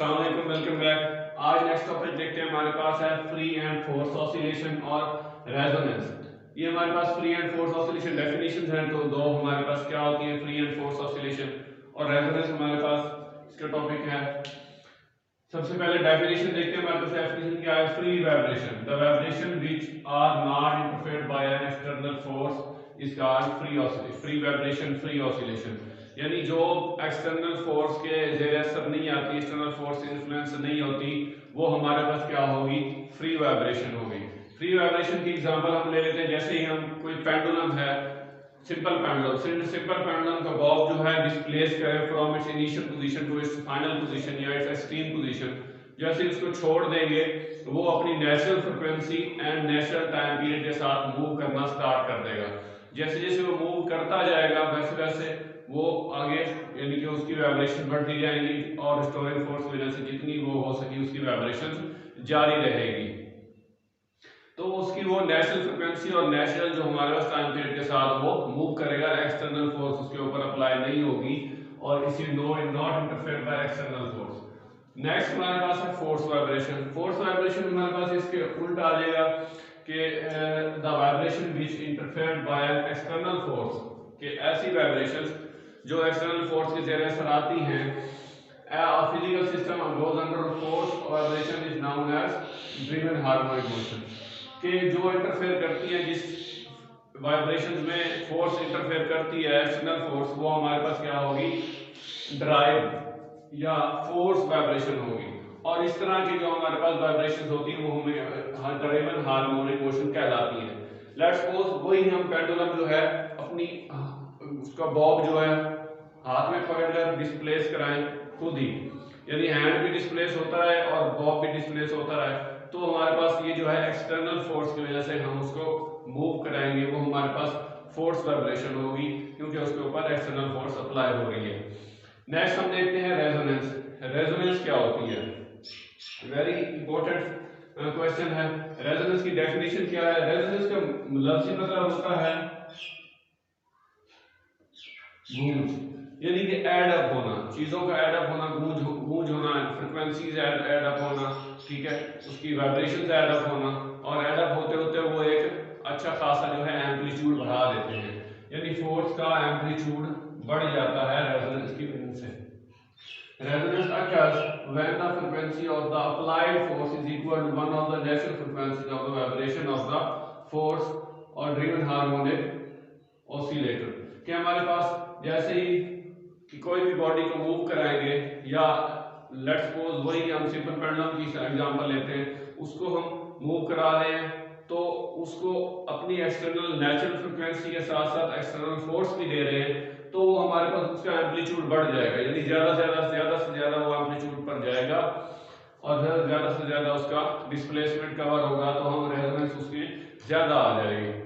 अस्सलाम वालेकुम, welcome back. आज नेक्स्ट टॉपिक देखते हैं, हमारे पास है फ्री एंड फोर्स ऑसिलेशन और रेजोनेंस। ये हमारे पास free and force oscillation definitions हैं, तो दो हमारे पास क्या होती है, फ्री एंड फोर्स ऑसिलेशन और रेजोनेंस हमारे पास इसका टॉपिक है। सबसे पहले डेफिनेशन देखते हैं, हमारे पास डेफिनेशन क्या है, free vibration, the vibration which are not interfered by an external force is called free oscillation. Free vibration, free oscillation यानी जो एक्सटर्नल फोर्स के ज़ेर असर नहीं आती, एक्सटर्नल फोर्स इन्फ्लुएंस नहीं होती, वो हमारे पास क्या होगी, फ्री वाइब्रेशन होगी। फ्री वाइब्रेशन की एग्जांपल हम ले लेते हैं, जैसे ही हम कोई पेंडुलम है, सिंपल पेंडुलम का बॉब जो है डिस्प्लेस करे from its initial position to its final position या इट्स एक्सट्रीम पोजीशन, जैसे उसको छोड़ देंगे वो अपनी natural frequency and natural time period के साथ मूव करना स्टार्ट कर देगा। जैसे जैसे वो मूव करता जाएगा वैसे वैसे वो आगे यानी कि उसकी वाइब्रेशन बढ़ती जाएंगी और रिस्टोरिंग फोर्स की वजह से जितनी वो हो सकी उसकी वाइब्रेशन जारी रहेगी। तो उसकी वो नेचुरल फ्रीक्वेंसी और नेचुरल जो हमारे पास टाइम पीरियड के साथ वो मूव करेगा, एक्सटर्नल फोर्स उसके ऊपर अप्लाई नहीं होगी और इसी not interfere by external force. Next हमारे पास है फोर्स वाइब्रेशन। फोर्स वाइब्रेशन हमारे पास इसके उल्टा आ जाएगा कि the vibration which interfered by an external force, कि ऐसी वाइब्रेशंस जो एक्सटर्नल फोर्स के ज़रिए असर आती हैं, physical system goes under force vibration is known as driven harmonic motion, कि जो इंटरफेयर करती है, जिस वाइब्रेशंस में फोर्स इंटरफेयर करती है एक्सटर्नल फोर्स, वो हमारे पास क्या होगी, ड्राइव या फोर्स वाइब्रेशन होगी। और इस तरह की जो हमारे पास वाइब्रेशंस होती हैं वो हमें ड्रिवन हार्मोनिक मोशन कहलाती है। लेट्स सपोज वही हम पेंडुलम जो है अपनी उसका बॉब जो है हाथ में पकड़कर डिस्प्लेस कराएं खुद ही, यानी हैंड भी डिस्प्लेस होता है और बॉब भी डिस्प्लेस होता है, तो हमारे पास ये जो है एक्सटर्नल फोर्स की वजह से हम उसको मूव कराएंगे, वो हमारे पास फोर्स वाइब्रेशन होगी क्योंकि उसके ऊपर एक्सटर्नल फोर्स अप्लाई हो रही है। नेक्स्ट हम देखते हैं रेजोनेंस। रेजोनेंस क्या होती है, वेरी इंपॉर्टेंट क्वेश्चन है। रेजोनेंस की डेफिनेशन क्या है? रेजोनेंस का लफ्ज़ी मतलब होता है गूंज, यानी कि एड अप होना, चीजों का एड अप होना, गूंज होना, फ्रीक्वेंसीज एड अप होना, ठीक है, उसकी वाइब्रेशंस एड अप होना, और एड अप होते होते वो एक अच्छा खासा जो है एम्पलीट्यूड बढ़ा देते हैं, यानी फोर्स का एम्पलीट्यूड बढ़ जाता है रेजोनेंस की वजह से। Resonance occurs when the frequency of the applied force is equal to one of the natural frequencies of the vibration of the force or driven harmonic oscillator। कि हमारे पास जैसे ही कि कोई भी बॉडी को मूव कराएंगे, या लेट्स सपोज वही हम सिंपल पेंडुलम की एग्जांपल लेते हैं, उसको हम मूव करा रहे हैं तो उसको अपनी एक्सटर्नल नेचुरल फ्रीक्वेंसी के साथ साथ एक्सटर्नल फोर्स भी दे रहे हैं, तो वो हमारे पास उसका एम्पलीट्यूड बढ़ जाएगा, यानी ज्यादा से ज्यादा वो एम्पलीट्यूड पर जाएगा और ज्यादा से ज्यादा उसका डिस्प्लेसमेंट कवर होगा, तो हम रेजोनेंस उसकी ज्यादा आ जाएगी।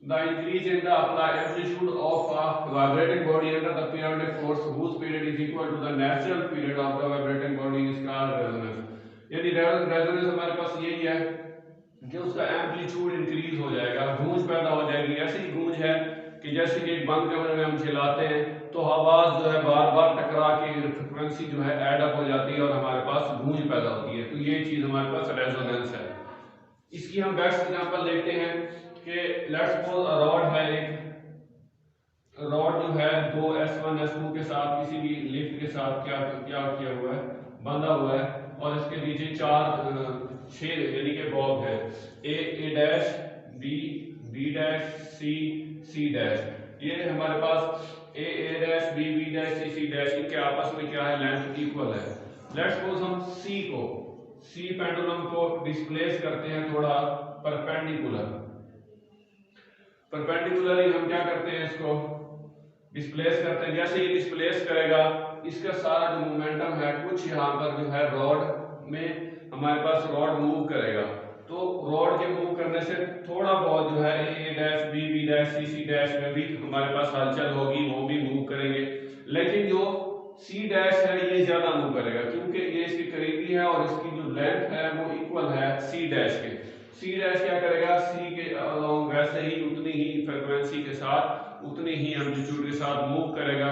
The increase in the applied amplitude of a vibrating body under the periodic force whose period is equal to the natural period of the vibrating body is called resonance। यानी resonance हमारे पास यही है कि उसका amplitude increase हो जाएगा, गूंज पैदा हो जाएगी। ऐसी गूंज है कि जैसे कि एक बंद कमरे में हम चलाते हैं तो आवाज जो है बार बार टकरा के फ्रिक्वेंसी जो है एड अप हो जाती है और हमारे पास गूंज पैदा होती है, तो ये चीज हमारे पास रेजोनेंस है। इसकी हम बेस्ट एग्जांपल देखते हैं कि लेट्स सपोज रॉड है, एक रॉड जो है दो S1 S2 के साथ किसी भी लिफ्ट के साथ क्या किया हुआ है, बंधा हुआ है, और इसके नीचे छह यानी कि बॉब है, A dash, B dash, C dash. ये हमारे पास A dash, B dash, C dash, इनके आपस में क्या है, लेंथ इक्वल है। लेट्स सपोज हम C पेंडुलम को डिस्प्लेस करते हैं थोड़ा परपेंडिकुलरली हम क्या करते हैं, इसको डिस्प्लेस करते हैं। जैसे ये डिस्प्लेस करेगा, इसका सारा जो मोमेंटम है कुछ यहाँ पर जो है रॉड में हमारे पास रॉड मूव करेगा, तो रॉड के मूव करने से थोड़ा बहुत जो है A dash, B dash, C dash में भी हमारे पास हलचल होगी, वो भी मूव करेंगे, लेकिन जो C डैश है ये ज्यादा मूव करेगा क्योंकि ये इसके करीबी है और इसकी जो लेंथ है वो इक्वल है C डैश के। C डैश क्या करेगा, C के अलॉन्ग वैसे ही उतनी ही फ्रीक्वेंसी के साथ उतनी ही एम्पलीट्यूड के साथ मूव करेगा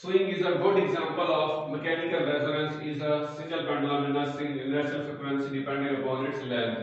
Swing is a good example of mechanical resonance is a single pendulum in a natural frequency depending upon its length.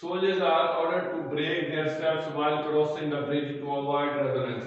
Soldiers are ordered to break their steps while crossing the bridge to avoid resonance.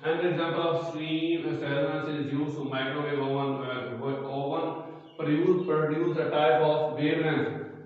An example of stream resonance is used to microwave oven produce a type of wavelength